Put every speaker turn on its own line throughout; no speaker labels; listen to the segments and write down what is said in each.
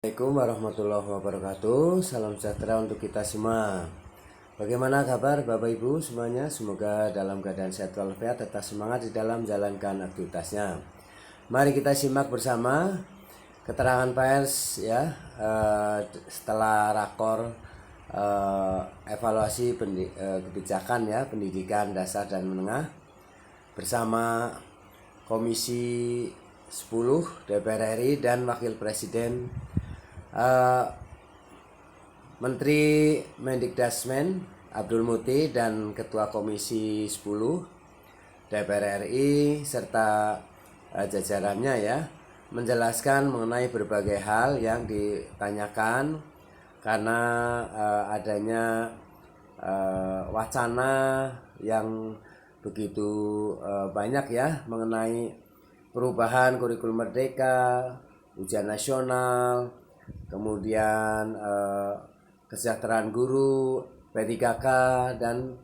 Assalamualaikum warahmatullahi wabarakatuh. Salam sejahtera untuk kita semua. Bagaimana kabar Bapak Ibu semuanya? Semoga dalam keadaan sehat walafiat, tetap semangat di dalam menjalankan aktivitasnya. Mari kita simak bersama keterangan pers ya setelah rakor evaluasi kebijakan ya pendidikan dasar dan menengah bersama Komisi 10 DPR RI dan Wakil Presiden Menteri Mendikdasmen Abdul Muti dan Ketua Komisi 10 DPR RI serta jajarannya ya menjelaskan mengenai berbagai hal yang ditanyakan karena adanya wacana yang begitu banyak ya mengenai perubahan kurikulum merdeka, ujian nasional, kemudian kesejahteraan guru, P3K, dan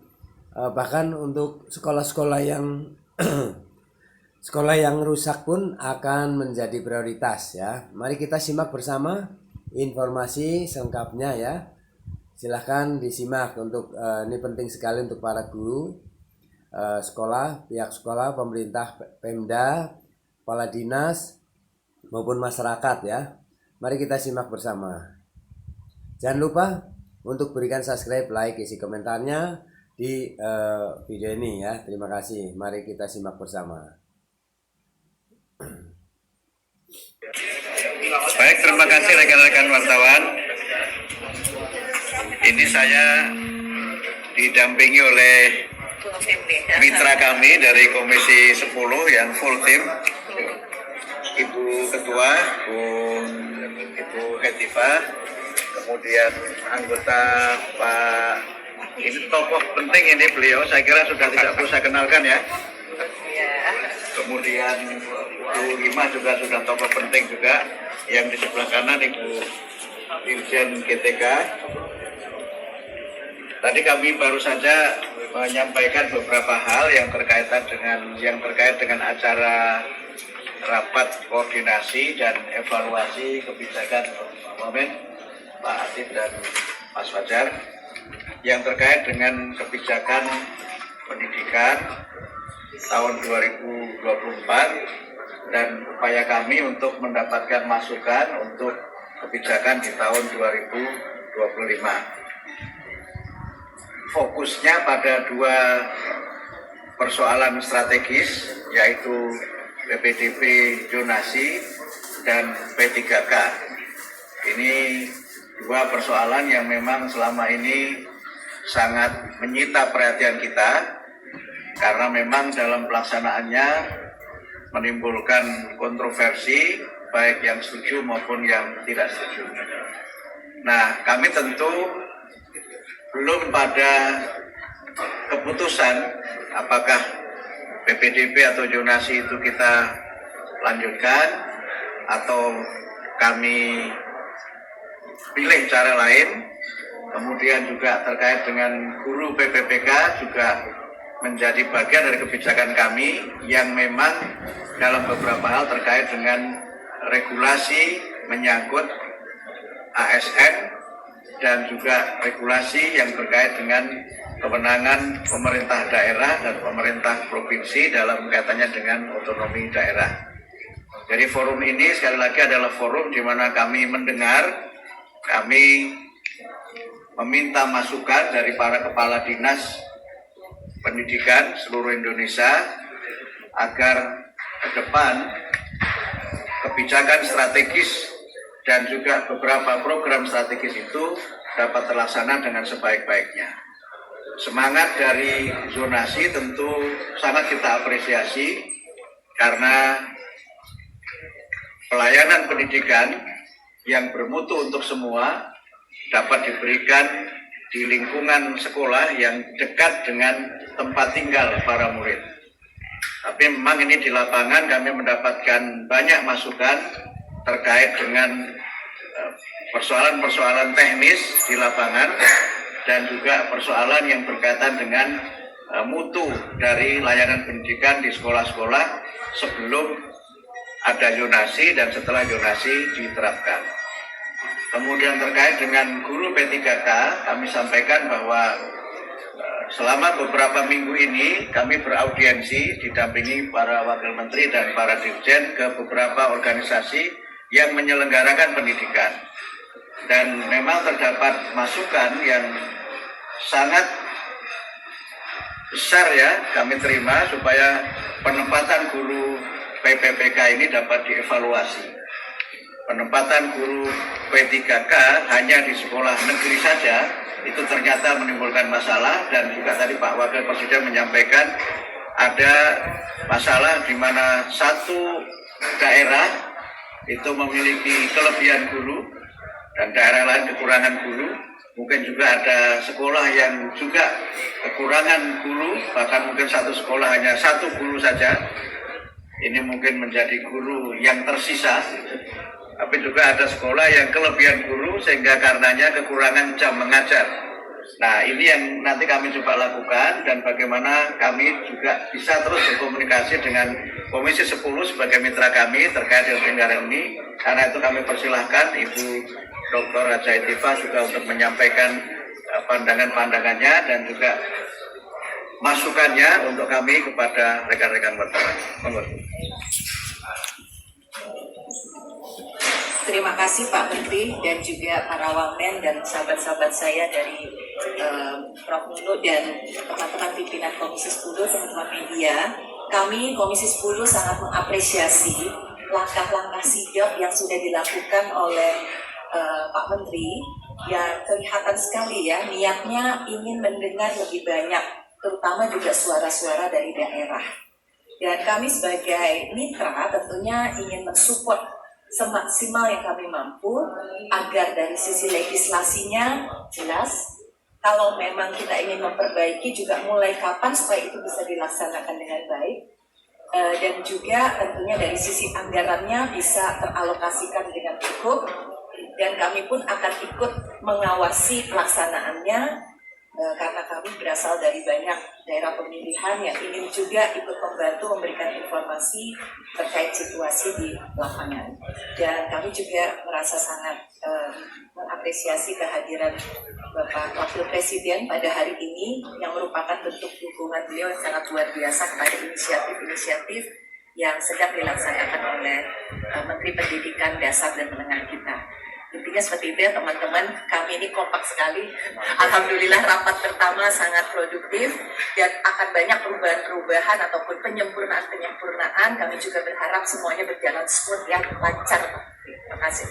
bahkan untuk sekolah-sekolah yang sekolah yang rusak pun akan menjadi prioritas ya. Mari kita simak bersama informasi selengkapnya ya. Silahkan disimak untuk ini penting sekali untuk para guru, sekolah, pihak sekolah, pemerintah, Pemda, kepala dinas maupun masyarakat ya. Mari kita simak bersama. Jangan lupa untuk berikan subscribe, like, isi komentarnya di video ini ya. Terima kasih. Mari kita simak bersama.
Baik, terima kasih rekan-rekan wartawan. Ini saya didampingi oleh mitra kami dari Komisi 10 yang full tim, Ibu Ketua, Ibu Hetiva, kemudian anggota Pak, ini tokoh penting ini beliau, saya kira sudah tidak perlu saya kenalkan ya. Kemudian Bu Lima juga sudah tokoh penting juga, yang di sebelah kanan Ibu Dirjen GTK. Tadi kami baru saja menyampaikan beberapa hal yang terkait dengan acara rapat koordinasi dan evaluasi kebijakan momen Pak Atif dan Mas Fajar yang terkait dengan kebijakan pendidikan tahun 2024 dan upaya kami untuk mendapatkan masukan untuk kebijakan di tahun 2025. Fokusnya pada dua persoalan strategis, yaitu PPDB zonasi dan P3K. Ini dua persoalan yang memang selama ini sangat menyita perhatian kita, karena memang dalam pelaksanaannya menimbulkan kontroversi, baik yang setuju maupun yang tidak setuju. Nah, kami tentu belum pada keputusan apakah PPDB atau zonasi itu kita lanjutkan atau kami pilih cara lain. Kemudian juga terkait dengan guru PPPK juga menjadi bagian dari kebijakan kami yang memang dalam beberapa hal terkait dengan regulasi menyangkut ASN dan juga regulasi yang terkait dengan kewenangan pemerintah daerah dan pemerintah provinsi dalam kaitannya dengan otonomi daerah. Jadi forum ini sekali lagi adalah forum di mana kami mendengar, kami meminta masukan dari para kepala dinas pendidikan seluruh Indonesia agar ke depan kebijakan strategis dan juga beberapa program strategis itu dapat terlaksana dengan sebaik-baiknya. Semangat dari zonasi tentu sangat kita apresiasi, karena pelayanan pendidikan yang bermutu untuk semua dapat diberikan di lingkungan sekolah yang dekat dengan tempat tinggal para murid. Tapi memang ini di lapangan kami mendapatkan banyak masukan terkait dengan persoalan-persoalan teknis di lapangan dan juga persoalan yang berkaitan dengan mutu dari layanan pendidikan di sekolah-sekolah sebelum ada zonasi dan setelah zonasi diterapkan. Kemudian terkait dengan guru P3K, kami sampaikan bahwa selama beberapa minggu ini kami beraudiensi didampingi para wakil menteri dan para dirjen ke beberapa organisasi yang menyelenggarakan pendidikan. Dan memang terdapat masukan yang sangat besar ya kami terima supaya penempatan guru PPPK ini dapat dievaluasi. Penempatan guru P3K hanya di sekolah negeri saja itu ternyata menimbulkan masalah, dan juga tadi Pak Wakil Presiden menyampaikan ada masalah di mana satu daerah itu memiliki kelebihan guru dan daerah lain kekurangan guru. Mungkin juga ada sekolah yang juga kekurangan guru, bahkan mungkin satu sekolah hanya satu guru saja. Ini mungkin menjadi guru yang tersisa. Tapi juga ada sekolah yang kelebihan guru sehingga karenanya kekurangan jam mengajar. Nah, ini yang nanti kami coba lakukan, dan bagaimana kami juga bisa terus berkomunikasi dengan Komisi 10 sebagai mitra kami terkait dengan anggaran ini. Karena itu kami persilahkan Ibu Dr. Haja Itifa juga untuk menyampaikan pandangan-pandangannya dan juga masukannya untuk kami kepada rekan-rekan wartawan. Monggo.
Terima kasih Pak Menteri dan juga para wamen dan sahabat-sahabat saya dari Prof. Nunu dan teman-teman pimpinan Komisi 10, teman-teman media. Kami Komisi 10 sangat mengapresiasi langkah-langkah sigap yang sudah dilakukan oleh Pak Menteri, yang kelihatan sekali ya niatnya ingin mendengar lebih banyak, terutama juga suara-suara dari daerah. Dan kami sebagai mitra tentunya ingin mensupport semaksimal yang kami mampu agar dari sisi legislasinya jelas. Kalau memang kita ingin memperbaiki juga mulai kapan supaya itu bisa dilaksanakan dengan baik, dan juga tentunya dari sisi anggarannya bisa teralokasikan dengan cukup, dan kami pun akan ikut mengawasi pelaksanaannya. Karena kami berasal dari banyak daerah pemilihan yang ingin juga ikut membantu memberikan informasi terkait situasi di lapangan. Dan kami juga merasa sangat mengapresiasi kehadiran Bapak Wakil Presiden pada hari ini yang merupakan bentuk dukungan beliau yang sangat luar biasa kepada inisiatif-inisiatif yang sedang dilaksanakan oleh Menteri Pendidikan Dasar dan Menengah kita. Intinya seperti itu ya teman-teman, kami ini kompak sekali. Alhamdulillah rapat pertama sangat produktif dan akan banyak perubahan-perubahan ataupun penyempurnaan. Kami juga berharap semuanya berjalan smooth ya, lancar. Terima kasih.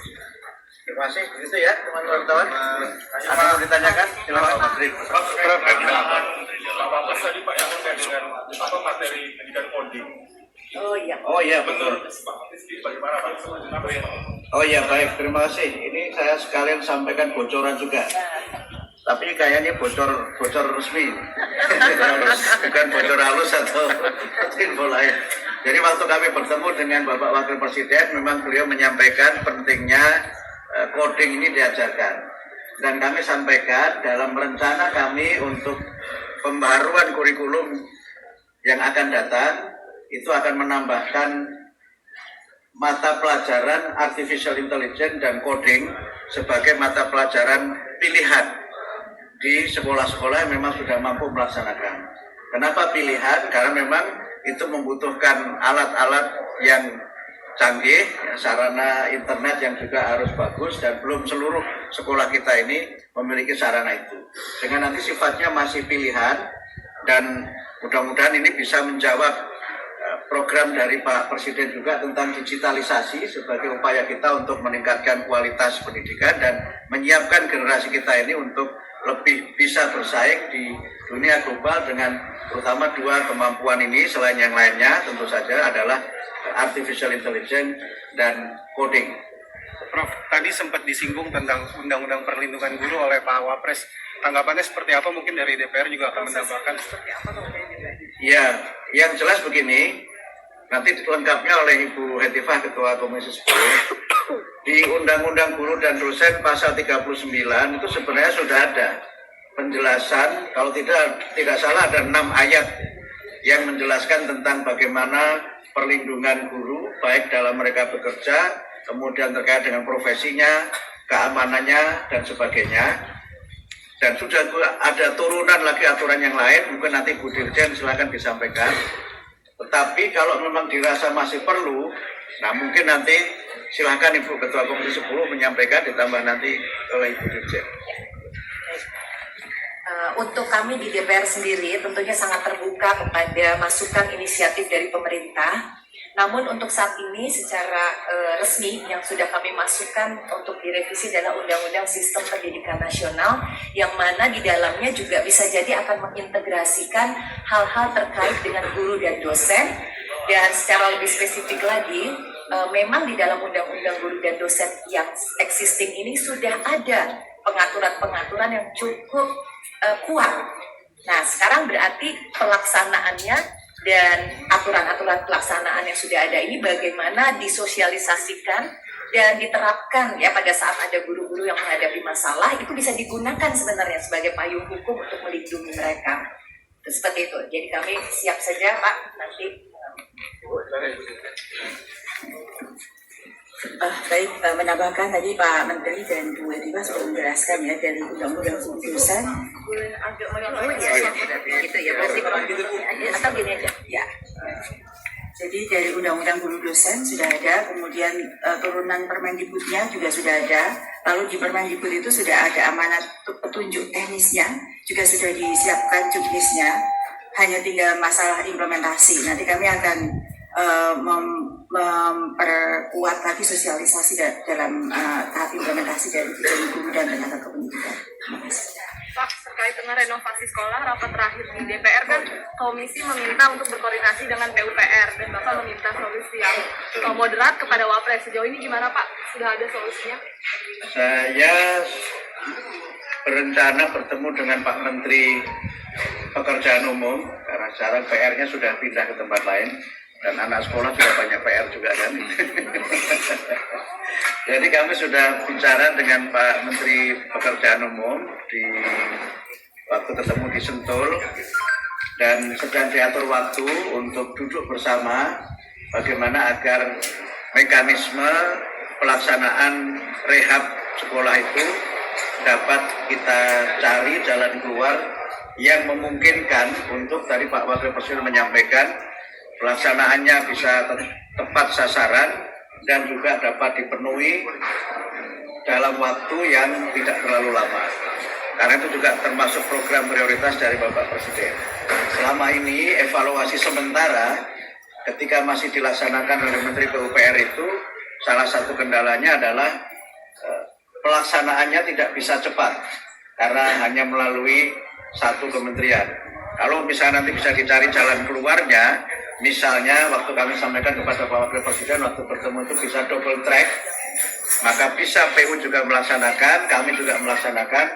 Terima kasih. Begitu ya teman-teman wartawan. Ada yang mau ditanyakan? Silakan Pak Menteri.
Apa tadi Pak yang terkait dengan materi pendidikan coding?
Oh iya betul.
Bagaimana Pak?
Oh iya baik, terima kasih. Ini saya sekalian sampaikan bocoran juga. Tapi kayaknya bocor resmi. Bukan bocor halus atau info lain. Jadi waktu kami bertemu dengan Bapak Wakil Presiden, memang beliau menyampaikan pentingnya coding ini diajarkan. Dan kami sampaikan dalam rencana kami untuk pembaharuan kurikulum yang akan datang, itu akan menambahkan mata pelajaran Artificial Intelligence dan Coding sebagai mata pelajaran pilihan di sekolah-sekolah yang memang sudah mampu melaksanakan. Kenapa pilihan? Karena memang itu membutuhkan alat-alat yang canggih, sarana internet yang juga harus bagus, dan belum seluruh sekolah kita ini memiliki sarana itu. Dengan nanti sifatnya masih pilihan, dan mudah-mudahan ini bisa menjawab program dari Pak Presiden juga tentang digitalisasi sebagai upaya kita untuk meningkatkan kualitas pendidikan dan menyiapkan generasi kita ini untuk lebih bisa bersaing di dunia global dengan terutama dua kemampuan ini. Selain yang lainnya tentu saja adalah Artificial Intelligence dan Coding.
Prof, tadi sempat disinggung tentang Undang-Undang Perlindungan Guru oleh Pak Wapres. Tanggapannya seperti apa? Mungkin dari DPR juga akan menambahkan.
Ya, yang jelas begini, nanti lengkapnya oleh Ibu Hetifah, Ketua Komisi 10. Di Undang-Undang Guru dan Dosen pasal 39 itu sebenarnya sudah ada penjelasan, kalau tidak salah ada 6 ayat yang menjelaskan tentang bagaimana perlindungan guru, baik dalam mereka bekerja, kemudian terkait dengan profesinya, keamanannya dan sebagainya. Dan sudah ada turunan lagi aturan yang lain, mungkin nanti Bu Dirjen silakan disampaikan. Tetapi kalau memang dirasa masih perlu, nah mungkin nanti silakan Ibu Ketua Komisi 10 menyampaikan, ditambah nanti oleh Ibu Dirjen.
Untuk kami di DPR sendiri tentunya sangat terbuka kepada masukan inisiatif dari pemerintah. Namun untuk saat ini secara resmi yang sudah kami masukkan untuk direvisi adalah Undang-Undang Sistem Pendidikan Nasional, yang mana di dalamnya juga bisa jadi akan mengintegrasikan hal-hal terkait dengan guru dan dosen. Dan secara lebih spesifik lagi, memang di dalam Undang-Undang Guru dan Dosen yang existing ini sudah ada pengaturan-pengaturan yang cukup kuat. Nah, sekarang berarti pelaksanaannya dan aturan-aturan pelaksanaan yang sudah ada ini bagaimana disosialisasikan dan diterapkan ya pada saat ada guru-guru yang menghadapi masalah, itu bisa digunakan sebenarnya sebagai payung hukum untuk melindungi mereka. Seperti itu. Jadi kami siap saja Pak nanti.
Baik, menambahkan tadi Pak Menteri dan Bu Ediba sudah menjelaskan ya dari Undang-Undang Dosen.
Gitu ya, berarti atau gini aja.
Ya. Jadi dari Undang-Undang Guru Dosen sudah ada, kemudian turunan Permendikbudnya juga sudah ada. Lalu di Permendikbud itu sudah ada amanat petunjuk teknisnya, juga sudah disiapkan juknisnya. Hanya tinggal masalah implementasi. Nanti kami akan memperkuat lagi sosialisasi dalam tahap implementasi dari guru dan tenaga kependidikan.
Pak, terkait dengan renovasi sekolah, rapat terakhir di DPR kan komisi meminta untuk berkoordinasi dengan PUPR dan Bapak meminta solusi yang moderat kepada Wapres. Sejauh ini gimana Pak? Sudah ada solusinya?
Saya berencana bertemu dengan Pak Menteri Pekerjaan Umum, karena sekarang PR-nya sudah pindah ke tempat lain. Dan anak sekolah juga banyak PR juga kan. Jadi kami sudah bicara dengan Pak Menteri Pekerjaan Umum di waktu ketemu di Sentul, dan sedang diatur waktu untuk duduk bersama bagaimana agar mekanisme pelaksanaan rehab sekolah itu dapat kita cari jalan keluar yang memungkinkan untuk, tadi Pak Wakil Presiden menyampaikan, pelaksanaannya bisa tepat sasaran dan juga dapat dipenuhi dalam waktu yang tidak terlalu lama. Karena itu juga termasuk program prioritas dari Bapak Presiden. Selama ini evaluasi sementara ketika masih dilaksanakan oleh Menteri PUPR itu, salah satu kendalanya adalah pelaksanaannya tidak bisa cepat karena hanya melalui satu kementerian. Kalau misalnya nanti bisa dicari jalan keluarnya, misalnya waktu kami sampaikan kepada Pak Wakil Presiden waktu bertemu itu bisa double track, maka bisa PU juga melaksanakan, kami juga melaksanakan.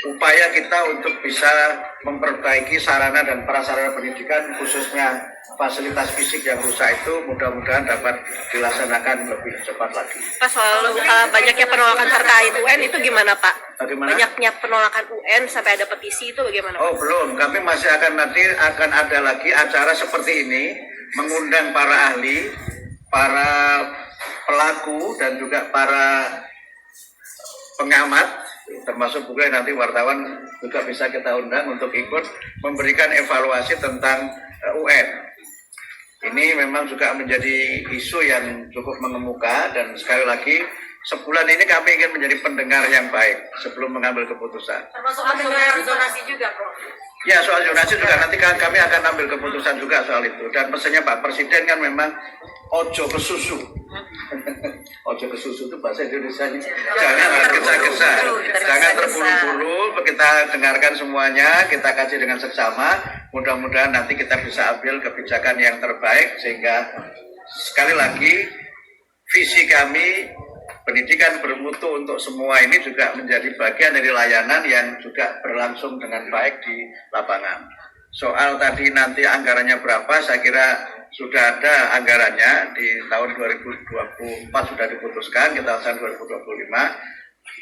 Upaya kita untuk bisa memperbaiki sarana dan prasarana pendidikan, khususnya fasilitas fisik yang rusak itu, mudah-mudahan dapat dilaksanakan lebih cepat lagi.
Pak, soal banyaknya penolakan terkait UN itu gimana Pak?
Bagaimana?
Banyaknya penolakan UN sampai ada petisi itu bagaimana?
Oh belum, kami masih akan ada lagi acara seperti ini, mengundang para ahli, para pelaku dan juga para pengamat, termasuk juga nanti wartawan juga bisa kita undang untuk ikut memberikan evaluasi tentang UN. Ini memang juga menjadi isu yang cukup mengemuka, dan sekali lagi sebulan ini kami ingin menjadi pendengar yang baik sebelum mengambil keputusan.
Termasuk mendengar zonasi juga, Prof.
Ya, soal zonasi juga nanti kami akan ambil keputusan juga soal itu. Dan pesannya Pak Presiden kan memang ojo ke susu. Ojo ke susu itu bahasa Indonesia. Jangan tergesa-gesa, jangan terburu-buru. Kita dengarkan semuanya, kita kaji dengan seksama. Mudah-mudahan nanti kita bisa ambil kebijakan yang terbaik, sehingga sekali lagi visi kami pendidikan bermutu untuk semua ini juga menjadi bagian dari layanan yang juga berlangsung dengan baik di lapangan. Soal tadi nanti anggarannya berapa, saya kira sudah ada anggarannya di tahun 2024 sudah diputuskan, kita tahun 2025.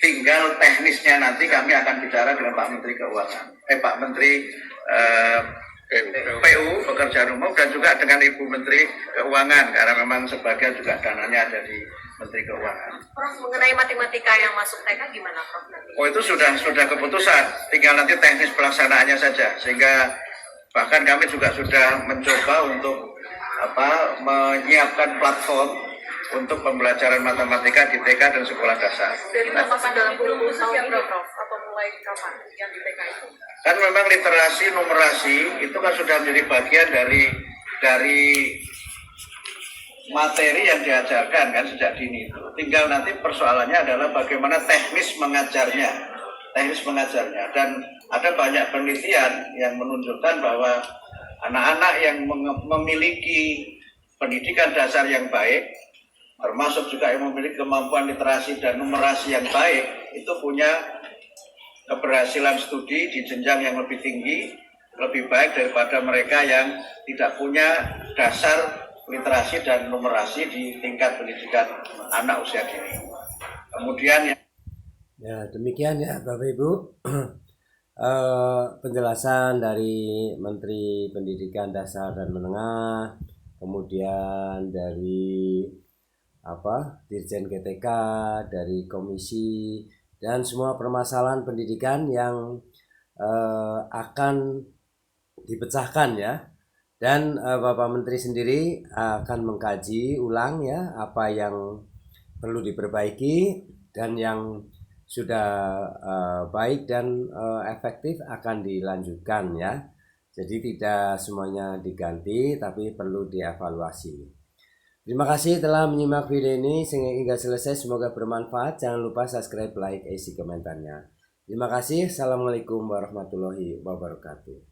Tinggal teknisnya nanti kami akan bicara dengan Pak Menteri Keuangan, Pak Menteri PU Pekerjaan Umum, dan juga dengan Ibu Menteri Keuangan, karena memang sebagian juga dananya ada di Menteri Keuangan.
Prof, mengenai matematika yang masuk TK gimana Prof nanti?
Oh itu sudah keputusan, tinggal nanti teknis pelaksanaannya saja. Sehingga bahkan kami juga sudah mencoba untuk menyiapkan platform untuk pembelajaran matematika di TK dan sekolah dasar.
Dari kapan dalam 20 tahun ini Prof? Atau mulai kapan yang di TK itu?
Kan memang literasi numerasi itu kan sudah menjadi bagian dari materi yang diajarkan kan sejak dini itu. Tinggal nanti persoalannya adalah bagaimana teknis mengajarnya. Dan ada banyak penelitian yang menunjukkan bahwa anak-anak yang memiliki pendidikan dasar yang baik, termasuk juga yang memiliki kemampuan literasi dan numerasi yang baik, itu punya keberhasilan studi di jenjang yang lebih tinggi, lebih baik daripada mereka yang tidak punya dasar literasi dan numerasi di tingkat pendidikan anak usia dini. Kemudian
Ya, demikian ya Bapak Ibu. Penjelasan dari Menteri Pendidikan Dasar dan Menengah, kemudian dari Dirjen GTK, dari komisi, dan semua permasalahan pendidikan yang akan dipecahkan ya. Dan Bapak Menteri sendiri akan mengkaji ulang ya apa yang perlu diperbaiki, dan yang sudah baik dan efektif akan dilanjutkan ya. Jadi tidak semuanya diganti, tapi perlu dievaluasi. Terima kasih telah menyimak video ini hingga selesai, semoga bermanfaat. Jangan lupa subscribe, like, isi komentarnya. Terima kasih. Assalamualaikum warahmatullahi wabarakatuh.